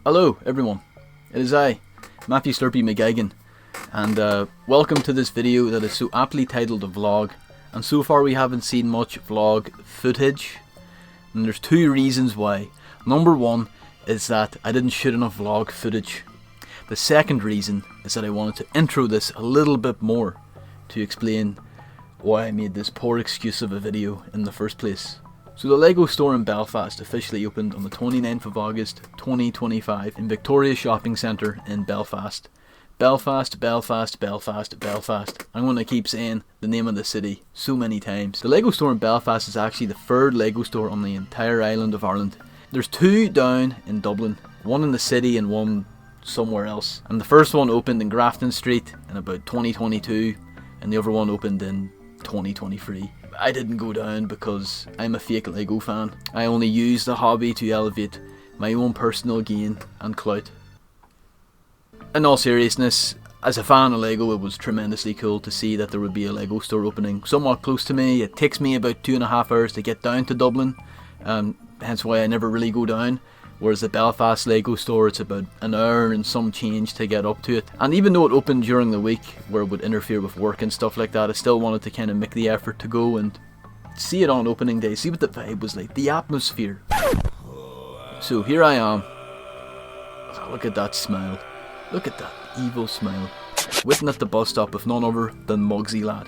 Hello everyone, it is I, Matthew Slurpee McGuigan, and welcome to this video that is so aptly titled a vlog. And so far we haven't seen much vlog footage, and there's two reasons why. Number one is that I didn't shoot enough vlog footage. The second reason is that I wanted to intro this a little bit more to explain why I made this poor excuse of a video in the first place. So the LEGO store in Belfast officially opened on the 29th of August 2025 in Victoria Shopping Centre in Belfast. Belfast, Belfast, Belfast, Belfast. I'm going to keep saying the name of the city so many times. The LEGO store in Belfast is actually the third LEGO store on the entire island of Ireland. There's two down in Dublin, one in the city and one somewhere else. And the first one opened in Grafton Street in about 2022 and the other one opened in 2023. I didn't go down because I'm a fake LEGO fan. I only use the hobby to elevate my own personal gain and clout. In all seriousness, as a fan of LEGO, it was tremendously cool to see that there would be a LEGO store opening somewhat close to me. It takes me about 2.5 hours to get down to Dublin, hence why I never really go down. Whereas the Belfast LEGO store, it's about an hour and some change to get up to it. And even though it opened during the week, where it would interfere with work and stuff like that, I still wanted to kind of make the effort to go and see it on opening day, see what the vibe was like, the atmosphere. So here I am. Look at that smile. Look at that evil smile. Waiting at the bus stop with none other than MugsyLad.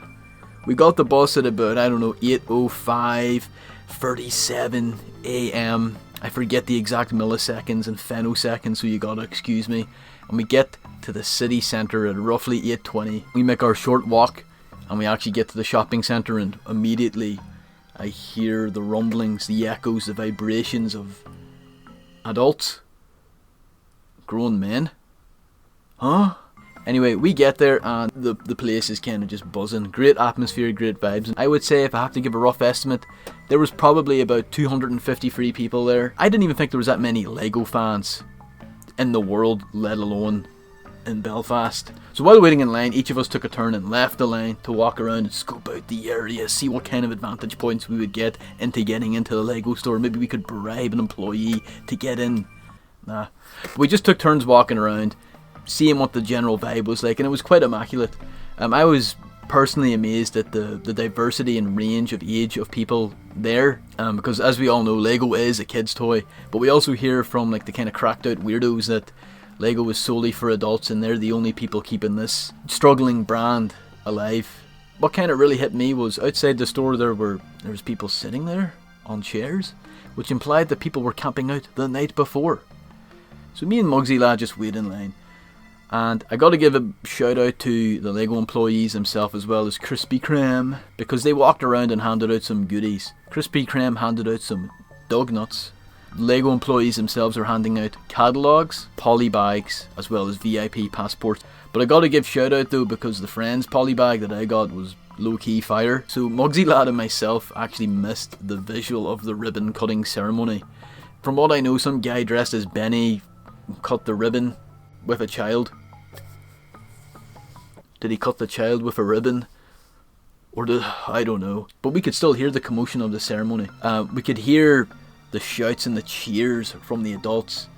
We got the bus at about, 8:05:37 AM. I forget the exact milliseconds and femtoseconds, so you gotta excuse me. And we get to the city centre at roughly 8:20. We make our short walk and we actually get to the shopping centre, and immediately I hear the rumblings, the echoes, the vibrations of adults. Grown men. Huh? Anyway, we get there and the place is kind of just buzzing. Great atmosphere, great vibes. I would say, if I have to give a rough estimate, there was probably about 253 people there. I didn't even think there was that many LEGO fans in the world, let alone in Belfast. So while waiting in line, each of us took a turn and left the line to walk around and scope out the area, see what kind of advantage points we would get into getting into the LEGO store. Maybe we could bribe an employee to get in. Nah. But we just took turns walking around, seeing what the general vibe was like, and it was quite immaculate. I was personally amazed at the diversity and range of age of people there, because as we all know, LEGO is a kid's toy, but we also hear from like the kind of cracked out weirdos that LEGO is solely for adults and they're the only people keeping this struggling brand alive. What kind of really hit me was outside the store there was people sitting there on chairs, which implied that people were camping out the night before. So me and MugsyLad just wait in line. And I gotta give a shout out to the LEGO employees themselves, as well as Krispy Kreme, because they walked around and handed out some goodies. Krispy Kreme handed out some dog nuts. LEGO employees themselves are handing out catalogues, poly bags, as well as VIP passports. But I gotta give shout out though, because the Friends poly bag that I got was low-key fire. So MugsyLad and myself actually missed the visual of the ribbon cutting ceremony. From what I know, some guy dressed as Benny cut the ribbon with a child. Did he cut the child with a ribbon? Or I don't know. But we could still hear the commotion of the ceremony. We could hear the shouts and the cheers from the adults,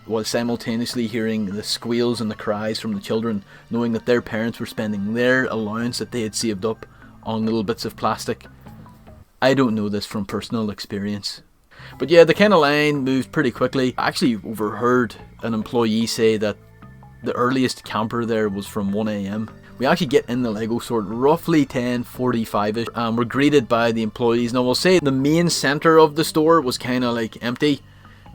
while simultaneously hearing the squeals and the cries from the children, knowing that their parents were spending their allowance that they had saved up on little bits of plastic. I don't know this from personal experience. But yeah, the kind of line moved pretty quickly. I actually overheard an employee say that the earliest camper there was from 1 AM. We actually get in the LEGO store at roughly 10:45ish, and we're greeted by the employees. Now, we'll say the main centre of the store was kind of like empty,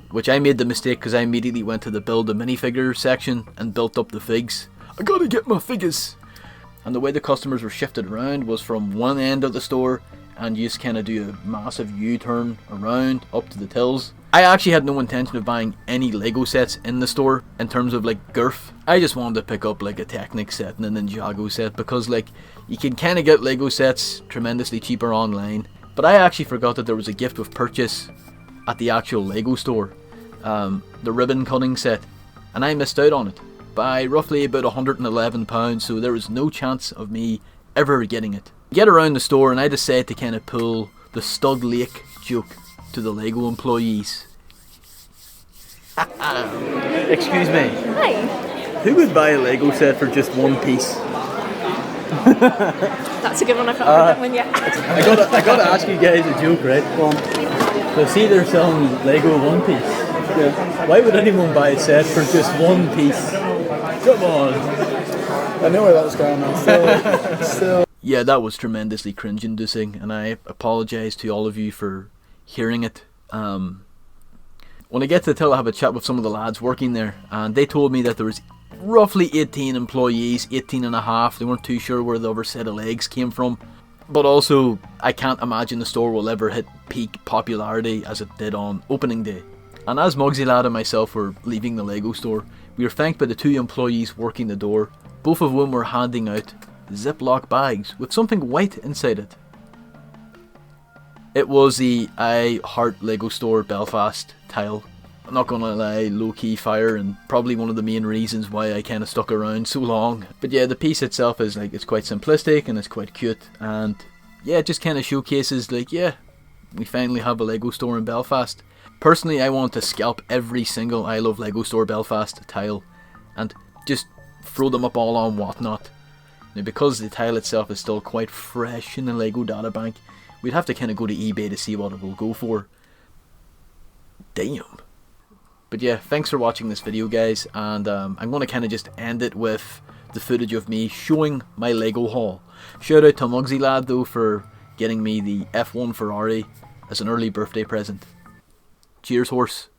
which I made the mistake because I immediately went to the build a minifigure section and built up the figs. I gotta get my figures! And the way the customers were shifted around was from one end of the store, and you just kind of do a massive U-turn around up to the tills. I actually had no intention of buying any LEGO sets in the store in terms of like girth. I just wanted to pick up like a Technic set and a Ninjago set, because like you can kind of get LEGO sets tremendously cheaper online. But I actually forgot that there was a gift with purchase at the actual LEGO store, the ribbon cutting set, and I missed out on it by roughly about £111, so there was no chance of me ever getting it. Get around the store and I decided to kind of pull the Stud Lake joke to the LEGO employees. Excuse me. Hi. Who would buy a Lego set for just one piece? That's a good one. I've not heard that one yet. I gotta ask you guys a joke, right? Go on. So see, they're selling Lego one piece. Yeah. Why would anyone buy a set for just one piece? Come on. I know where that was going on. Still. Yeah, that was tremendously cringe-inducing, and I apologise to all of you for hearing it. When I get to the till, I have a chat with some of the lads working there, and they told me that there was roughly 18 employees, 18 and a half. They weren't too sure where the other set of legs came from. But also, I can't imagine the store will ever hit peak popularity as it did on opening day. And as MugsyLad and myself were leaving the Lego store, we were thanked by the 2 employees working the door, both of whom were handing out Ziploc bags with something white inside it. It was the I Heart Lego Store Belfast tile. I'm not gonna lie, low-key fire, and probably one of the main reasons why I kinda stuck around so long. But yeah, the piece itself is like, it's quite simplistic and it's quite cute, and yeah, it just kinda showcases like, yeah, we finally have a Lego store in Belfast. Personally, I want to scalp every single I Love Lego Store Belfast tile and just throw them up all on Whatnot. Now, because the tile itself is still quite fresh in the Lego databank, we'd have to kind of go to eBay to see what it will go for. Damn. But yeah, thanks for watching this video, guys, and I'm going to kind of just end it with the footage of me showing my Lego haul. Shout out to MugsyLad though for getting me the F1 Ferrari as an early birthday present. Cheers, horse.